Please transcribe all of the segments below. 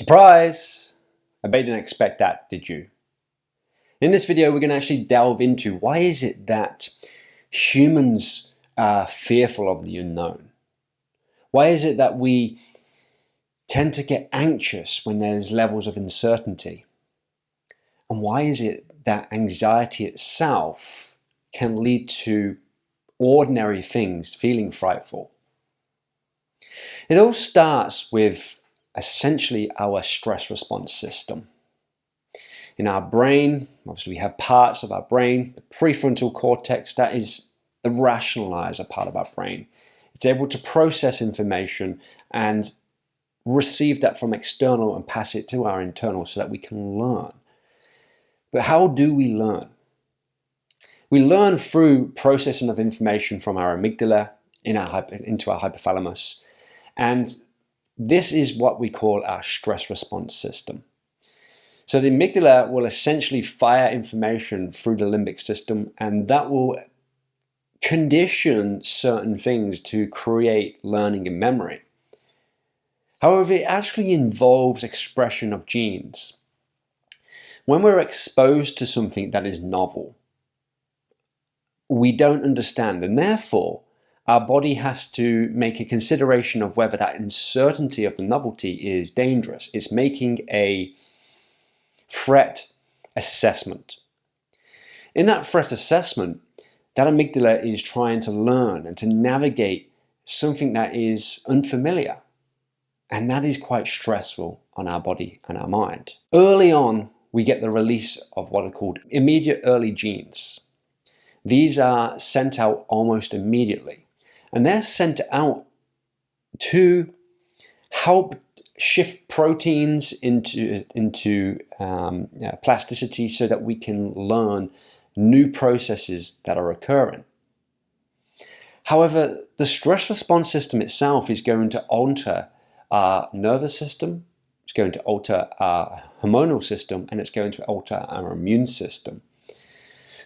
Surprise! I bet you didn't expect that, did you? In this video, we're going to actually delve into why is it that humans are fearful of the unknown? Why is it that we tend to get anxious when there's levels of uncertainty? And why is it that anxiety itself can lead to ordinary things feeling frightful? It all starts with essentially our stress response system. In our brain, obviously we have parts of our brain, the prefrontal cortex, that is the rationalizer part of our brain. It's able to process information and receive that from external and pass it to our internal so that we can learn. But how do we learn? We learn through processing of information from our amygdala into our hypothalamus, and this is what we call our stress response system. So the amygdala will essentially fire information through the limbic system, and that will condition certain things to create learning and memory. However, it actually involves expression of genes. When we're exposed to something that is novel, we don't understand, and therefore our body has to make a consideration of whether that uncertainty of the novelty is dangerous. It's making a threat assessment. In that threat assessment, that amygdala is trying to learn and to navigate something that is unfamiliar. And that is quite stressful on our body and our mind. Early on, we get the release of what are called immediate early genes. These are sent out almost immediately. And they're sent out to help shift proteins into plasticity so that we can learn new processes that are occurring. However, the stress response system itself is going to alter our nervous system, it's going to alter our hormonal system, and it's going to alter our immune system.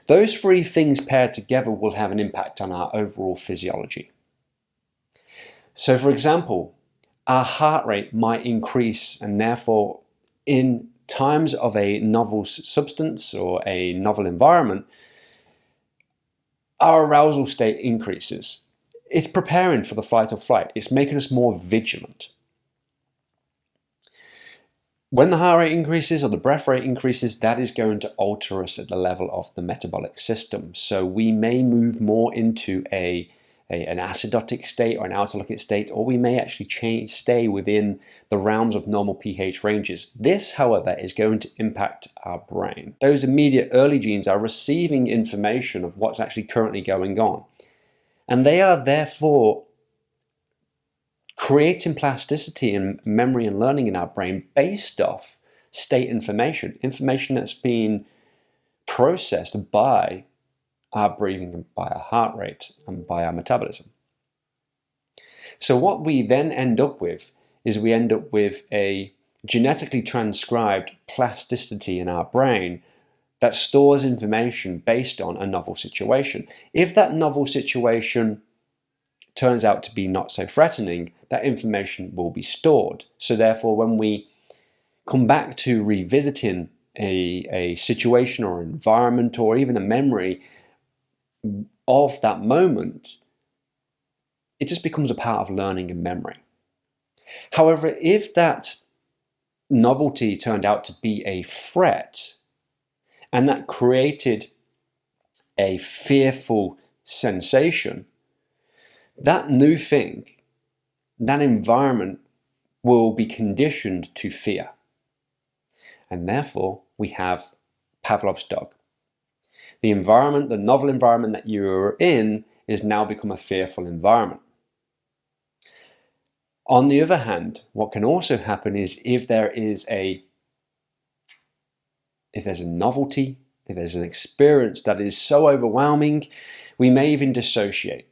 Those three things paired together will have an impact on our overall physiology. So for example, our heart rate might increase, and therefore in times of a novel substance or a novel environment, our arousal state increases. It's preparing for the fight or flight. It's making us more vigilant. When the heart rate increases or the breath rate increases, that is going to alter us at the level of the metabolic system. So we may move more into an acidotic state or an autolytic state, or we may actually stay within the realms of normal pH ranges. This, however, is going to impact our brain. Those immediate early genes are receiving information of what's actually currently going on. And they are therefore creating plasticity and memory and learning in our brain based off state information that's been processed by our breathing and by our heart rate and by our metabolism. So what we then end up with is we end up with a genetically transcribed plasticity in our brain that stores information based on a novel situation. If that novel situation turns out to be not so threatening, that information will be stored. So therefore, when we come back to revisiting a situation or environment or even a memory of that moment, it just becomes a part of learning and memory. However, if that novelty turned out to be a threat and that created a fearful sensation, that new thing, that environment will be conditioned to fear. And therefore, we have Pavlov's dog. The environment, the novel environment that you're in, is now become a fearful environment. On the other hand, what can also happen is if there's a novelty, if there's an experience that is so overwhelming, we may even dissociate.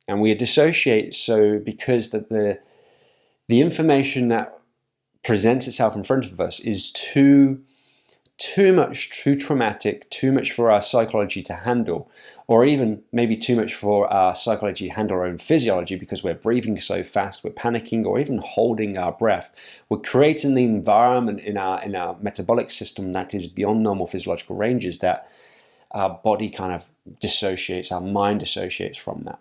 And we dissociate so because the information that presents itself in front of us is too too much, too traumatic, too much for our psychology to handle, or even maybe too much for our psychology to handle our own physiology because we're breathing so fast, we're panicking, or even holding our breath. We're creating the environment in our metabolic system that is beyond normal physiological ranges, that our body kind of dissociates, our mind dissociates from that.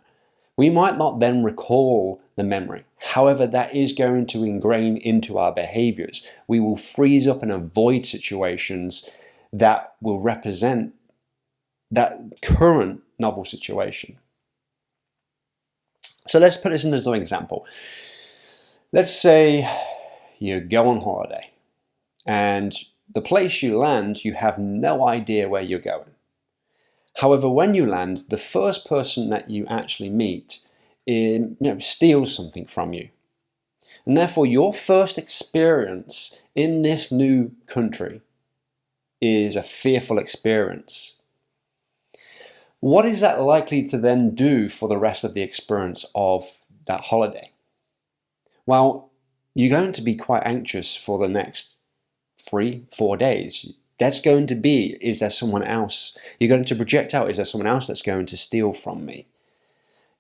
We might not then recall the memory. However, that is going to ingrain into our behaviors. We will freeze up and avoid situations that will represent that current novel situation. So let's put this in as an example. Let's say you go on holiday and the place you land, you have no idea where you're going. However, when you land, the first person that you actually meet steals something from you. And therefore, your first experience in this new country is a fearful experience. What is that likely to then do for the rest of the experience of that holiday? Well, you're going to be quite anxious for the next 3-4 days. That's going to be, is there someone else? You're going to project out, is there someone else that's going to steal from me?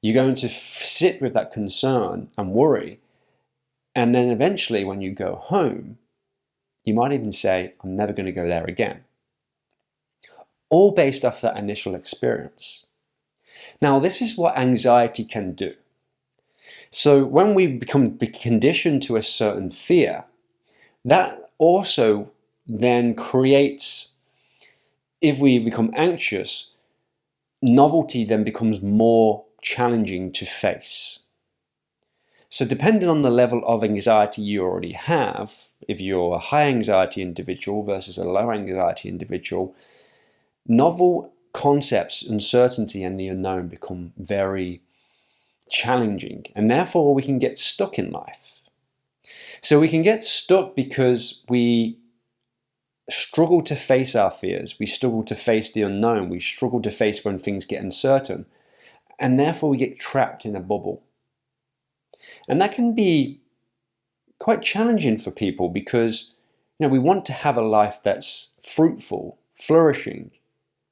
You're going to sit with that concern and worry. And then eventually when you go home, you might even say, I'm never going to go there again. All based off that initial experience. Now, this is what anxiety can do. So when we become conditioned to a certain fear, that also then creates, if we become anxious, novelty then becomes more challenging to face. So depending on the level of anxiety you already have, if you're a high anxiety individual versus a low anxiety individual, novel concepts, uncertainty and the unknown become very challenging, and therefore we can get stuck in life. So we can get stuck because we struggle to face our fears, we struggle to face the unknown, we struggle to face when things get uncertain, and therefore we get trapped in a bubble. And that can be quite challenging for people because we want to have a life that's fruitful, flourishing.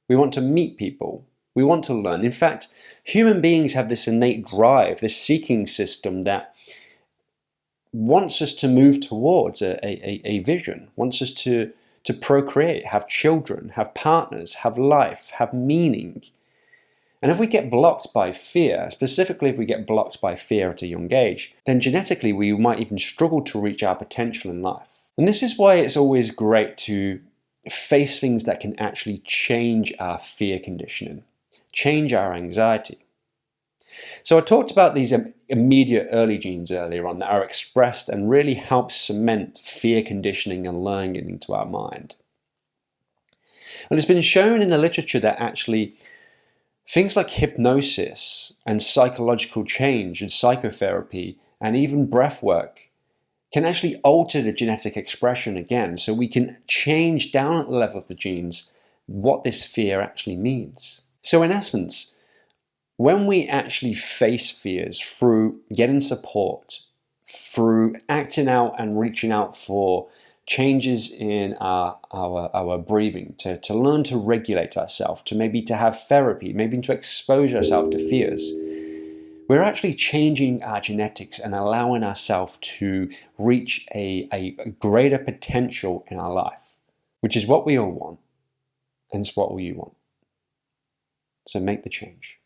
We want to meet people. We want to learn. In fact, human beings have this innate drive, this seeking system that wants us to move towards a vision, wants us to procreate, have children, have partners, have life, have meaning. And if we get blocked by fear, specifically if we get blocked by fear at a young age, then genetically we might even struggle to reach our potential in life. And this is why it's always great to face things that can actually change our fear conditioning, change our anxiety. So I talked about these immediate early genes earlier on that are expressed and really help cement fear conditioning and learning into our mind. And it's been shown in the literature that actually things like hypnosis and psychological change and psychotherapy and even breath work can actually alter the genetic expression again, so we can change down at the level of the genes what this fear actually means. So in essence, when we actually face fears through getting support, through acting out and reaching out for changes in our breathing, to learn to regulate ourselves, to have therapy, maybe to expose ourselves to fears, we're actually changing our genetics and allowing ourselves to reach a greater potential in our life, which is what we all want, and it's what you want. So make the change.